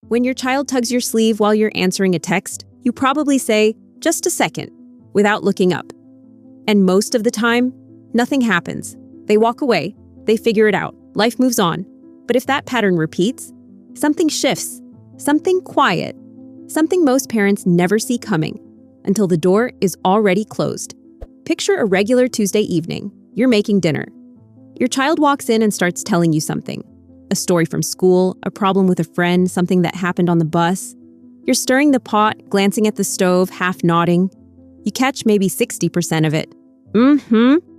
When your child tugs your sleeve while you're answering a text, you probably say, "Just a second," without looking up. And most of the time, nothing happens. They walk away, they figure it out, life moves on. But if that pattern repeats, something shifts, something quiet, something most parents never see coming until the door is already closed. Picture a regular Tuesday evening. You're making dinner. Your child walks in and starts telling you something. A story from school, a problem with a friend, something that happened on the bus. You're stirring the pot, glancing at the stove, half nodding. You catch maybe 60% of it.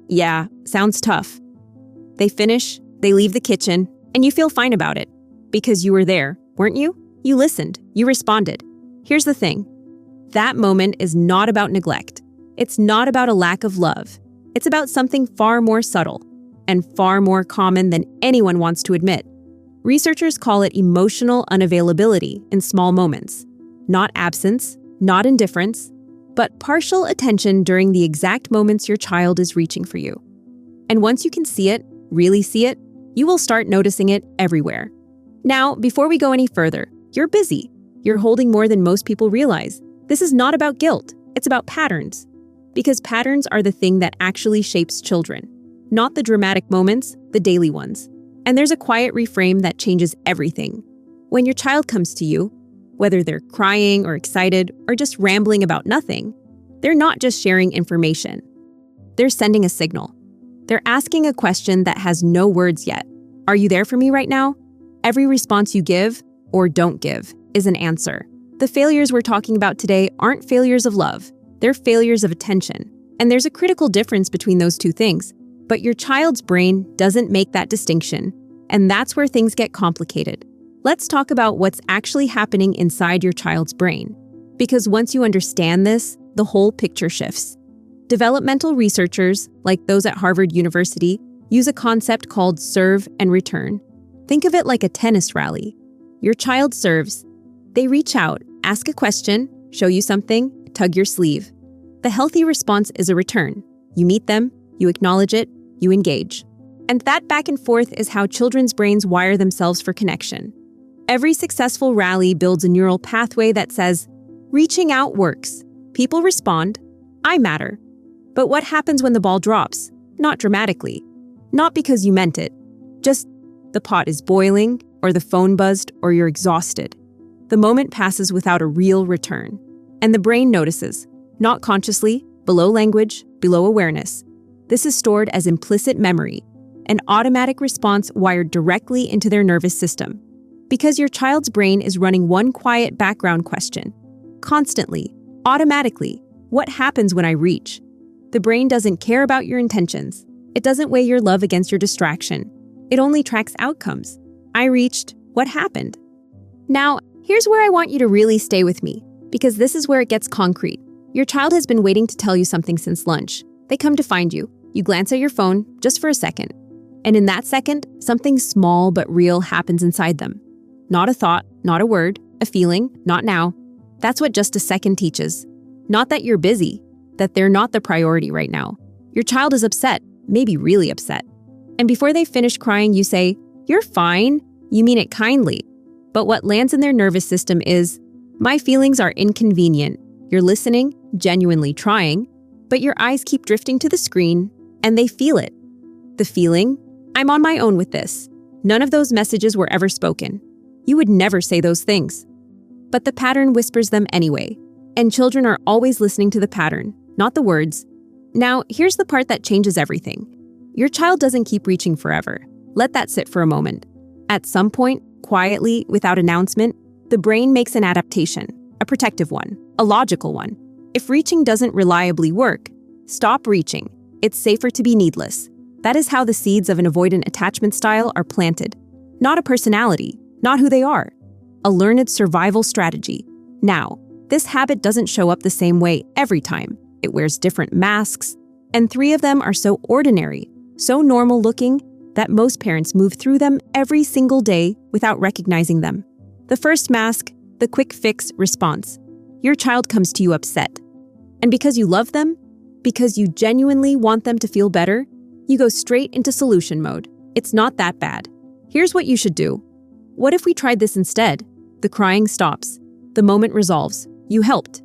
Yeah, sounds tough. They finish, they leave the kitchen, and you feel fine about it. Because you were there, weren't you? You listened, you responded. Here's the thing. That moment is not about neglect. It's not about a lack of love. It's about something far more subtle and far more common than anyone wants to admit. Researchers call it emotional unavailability in small moments. Not absence, not indifference, but partial attention during the exact moments your child is reaching for you. And once you can see it, really see it, you will start noticing it everywhere. Now, before we go any further, you're busy. You're holding more than most people realize. This is not about guilt. It's about patterns. Because patterns are the thing that actually shapes children. Not the dramatic moments, the daily ones. And there's a quiet reframe that changes everything. When your child comes to you, whether they're crying or excited or just rambling about nothing, they're not just sharing information. They're sending a signal. They're asking a question that has no words yet. Are you there for me right now? Every response you give, or don't give, is an answer. The failures we're talking about today aren't failures of love. They're failures of attention. And there's a critical difference between those two things. But your child's brain doesn't make that distinction. And that's where things get complicated. Let's talk about what's actually happening inside your child's brain. Because once you understand this, the whole picture shifts. Developmental researchers, like those at Harvard University, use a concept called serve and return. Think of it like a tennis rally. Your child serves. They reach out, ask a question, show you something, tug your sleeve. The healthy response is a return. You meet them, you acknowledge it, you engage. And that back and forth is how children's brains wire themselves for connection. Every successful rally builds a neural pathway that says, reaching out works. People respond. I matter. But what happens when the ball drops? Not dramatically. Not because you meant it. Just the pot is boiling, or the phone buzzed, or you're exhausted. The moment passes without a real return. And the brain notices, not consciously, below language, below awareness. This is stored as implicit memory, an automatic response wired directly into their nervous system. Because your child's brain is running one quiet background question. Constantly, automatically, what happens when I reach? The brain doesn't care about your intentions. It doesn't weigh your love against your distraction. It only tracks outcomes. I reached, what happened? Now, here's where I want you to really stay with me, because this is where it gets concrete. Your child has been waiting to tell you something since lunch. They come to find you. You glance at your phone, just for a second. And in that second, something small but real happens inside them. Not a thought, not a word, a feeling, not now. That's what just a second teaches. Not that you're busy, that they're not the priority right now. Your child is upset, maybe really upset. And before they finish crying, you say, "You're fine." You mean it kindly. But what lands in their nervous system is, my feelings are inconvenient. You're listening, genuinely trying, but your eyes keep drifting to the screen, and they feel it. The feeling, I'm on my own with this. None of those messages were ever spoken. You would never say those things. But the pattern whispers them anyway, and children are always listening to the pattern, not the words. Now, here's the part that changes everything. Your child doesn't keep reaching forever. Let that sit for a moment. At some point, quietly, without announcement, the brain makes an adaptation, a protective one, a logical one. If reaching doesn't reliably work, stop reaching. It's safer to be needless. That is how the seeds of an avoidant attachment style are planted. Not a personality, not who they are. A learned survival strategy. Now, this habit doesn't show up the same way every time. It wears different masks, and 3 of them are so ordinary, so normal looking, that most parents move through them every single day without recognizing them. The first mask, the quick fix response. Your child comes to you upset. And because you love them, because you genuinely want them to feel better, you go straight into solution mode. It's not that bad. Here's what you should do. What if we tried this instead? The crying stops. The moment resolves. You helped.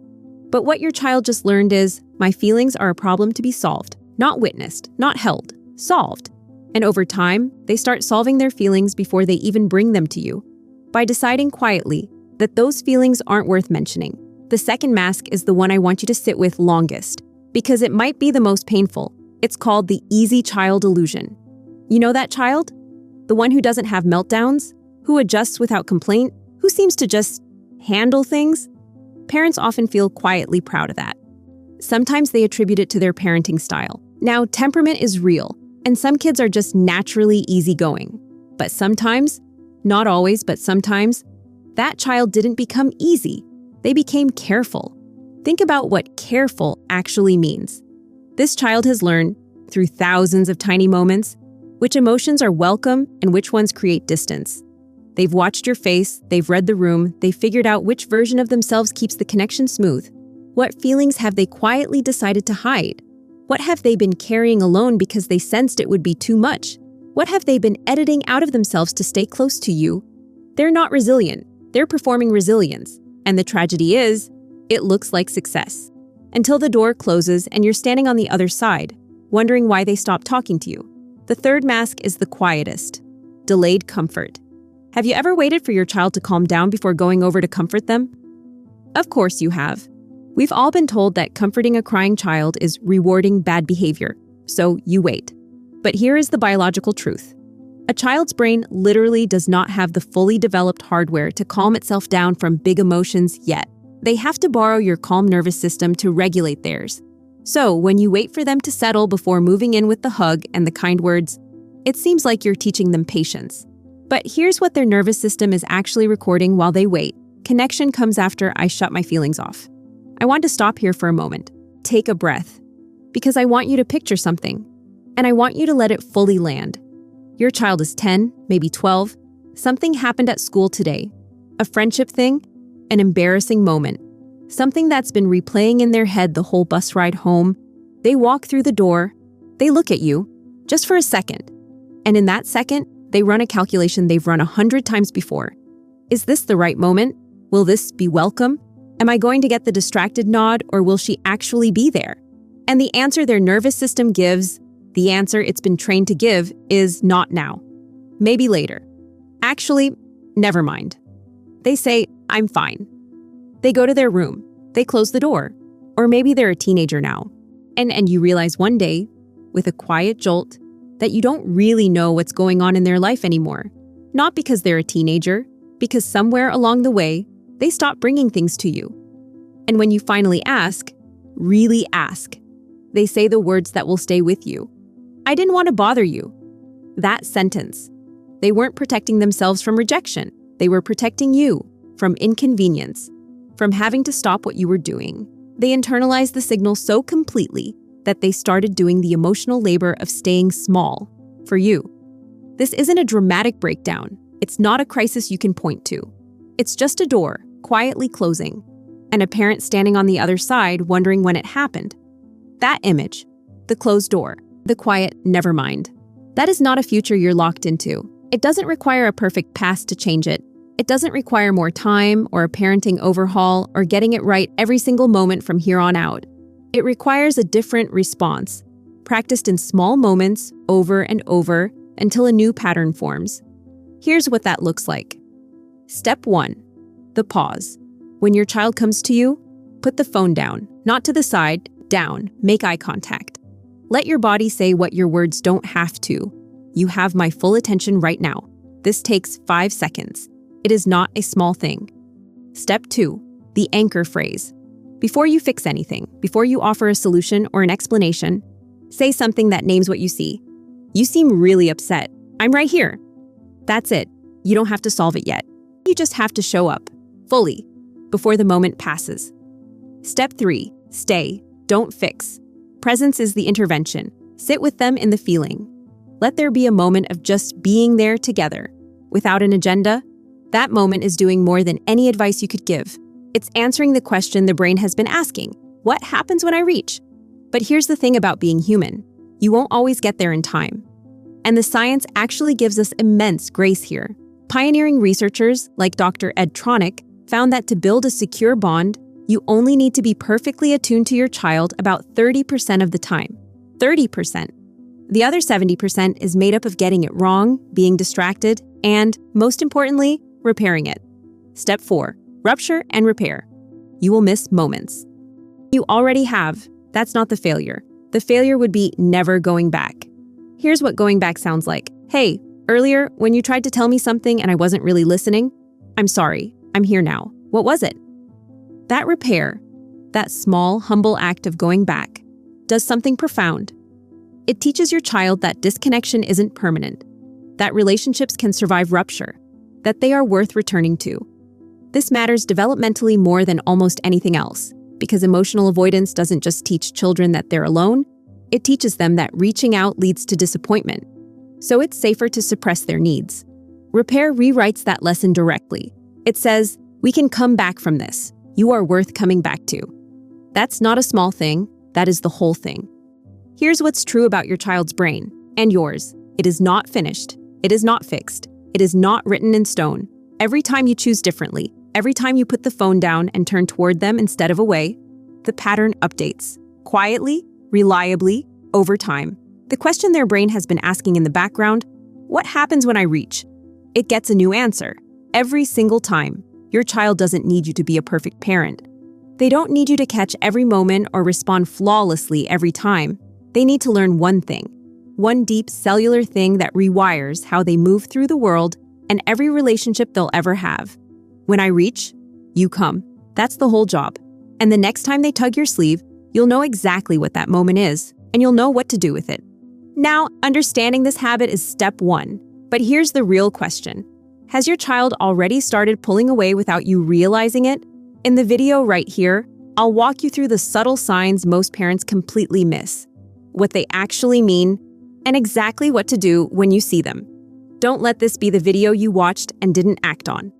But what your child just learned is, my feelings are a problem to be solved, not witnessed, not held, solved. And over time, they start solving their feelings before they even bring them to you, by deciding quietly that those feelings aren't worth mentioning. The second mask is the one I want you to sit with longest, because it might be the most painful. It's called the easy child illusion. You know that child? The one who doesn't have meltdowns, who adjusts without complaint, who seems to just handle things? Parents often feel quietly proud of that. Sometimes they attribute it to their parenting style. Now, temperament is real, and some kids are just naturally easygoing. But sometimes, not always, but sometimes, that child didn't become easy. They became careful. Think about what careful actually means. This child has learned, through thousands of tiny moments, which emotions are welcome and which ones create distance. They've watched your face, they've read the room, they've figured out which version of themselves keeps the connection smooth. What feelings have they quietly decided to hide? What have they been carrying alone because they sensed it would be too much? What have they been editing out of themselves to stay close to you? They're not resilient. They're performing resilience. And the tragedy is, it looks like success. Until the door closes and you're standing on the other side, wondering why they stopped talking to you. The third mask is the quietest. Delayed comfort. Have you ever waited for your child to calm down before going over to comfort them? Of course you have. We've all been told that comforting a crying child is rewarding bad behavior, so you wait. But here is the biological truth. A child's brain literally does not have the fully developed hardware to calm itself down from big emotions yet. They have to borrow your calm nervous system to regulate theirs. So when you wait for them to settle before moving in with the hug and the kind words, it seems like you're teaching them patience. But here's what their nervous system is actually recording while they wait. Connection comes after I shut my feelings off. I want to stop here for a moment. Take a breath. Because I want you to picture something. And I want you to let it fully land. Your child is 10, maybe 12. Something happened at school today. A friendship thing, an embarrassing moment. Something that's been replaying in their head the whole bus ride home. They walk through the door. They look at you, just for a second. And in that second, they run a calculation they've run 100 times before. Is this the right moment? Will this be welcome? Am I going to get the distracted nod, or will she actually be there? And the answer their nervous system gives, the answer it's been trained to give, is not now. Maybe later. Actually, never mind. They say, I'm fine. They go to their room. They close the door. Or maybe they're a teenager now. And you realize one day, with a quiet jolt, that you don't really know what's going on in their life anymore. Not because they're a teenager, because somewhere along the way, they stop bringing things to you. And when you finally ask, really ask, they say the words that will stay with you. I didn't want to bother you. That sentence. They weren't protecting themselves from rejection. They were protecting you from inconvenience, from having to stop what you were doing. They internalized the signal so completely that they started doing the emotional labor of staying small for you. This isn't a dramatic breakdown. It's not a crisis you can point to. It's just a door quietly closing and a parent standing on the other side wondering when it happened. That image, the closed door, the quiet never mind. That is not a future you're locked into. It doesn't require a perfect past to change it. It doesn't require more time or a parenting overhaul or getting it right every single moment from here on out. It requires a different response, practiced in small moments over and over until a new pattern forms. Here's what that looks like. Step 1, the pause. When your child comes to you, put the phone down, not to the side, down, make eye contact. Let your body say what your words don't have to. You have my full attention right now. This takes 5 seconds. It is not a small thing. Step 2, the anchor phrase. Before you fix anything, before you offer a solution or an explanation, say something that names what you see. You seem really upset. I'm right here. That's it. You don't have to solve it yet. You just have to show up, fully, before the moment passes. Step 3, stay, don't fix. Presence is the intervention. Sit with them in the feeling. Let there be a moment of just being there together. Without an agenda, that moment is doing more than any advice you could give. It's answering the question the brain has been asking. What happens when I reach? But here's the thing about being human. You won't always get there in time. And the science actually gives us immense grace here. Pioneering researchers like Dr. Ed Tronick found that to build a secure bond, you only need to be perfectly attuned to your child about 30% of the time. 30%. The other 70% is made up of getting it wrong, being distracted, and, most importantly, repairing it. Step 4. Rupture and repair. You will miss moments. You already have. That's not the failure. The failure would be never going back. Here's what going back sounds like. Hey, earlier, when you tried to tell me something and I wasn't really listening, I'm sorry. I'm here now. What was it? That repair, that small, humble act of going back, does something profound. It teaches your child that disconnection isn't permanent, that relationships can survive rupture, that they are worth returning to. This matters developmentally more than almost anything else, because emotional avoidance doesn't just teach children that they're alone, it teaches them that reaching out leads to disappointment. So it's safer to suppress their needs. Repair rewrites that lesson directly. It says, we can come back from this. You are worth coming back to. That's not a small thing, that is the whole thing. Here's what's true about your child's brain, and yours. It is not finished. It is not fixed. It is not written in stone. Every time you choose differently, every time you put the phone down and turn toward them instead of away, the pattern updates. Quietly, reliably, over time. The question their brain has been asking in the background, what happens when I reach? It gets a new answer. Every single time. Your child doesn't need you to be a perfect parent. They don't need you to catch every moment or respond flawlessly every time. They need to learn one thing, one deep cellular thing that rewires how they move through the world and every relationship they'll ever have. When I reach, you come. That's the whole job. And the next time they tug your sleeve, you'll know exactly what that moment is, and you'll know what to do with it. Now, understanding this habit is step 1. But here's the real question. Has your child already started pulling away without you realizing it? In the video right here, I'll walk you through the subtle signs most parents completely miss, what they actually mean, and exactly what to do when you see them. Don't let this be the video you watched and didn't act on.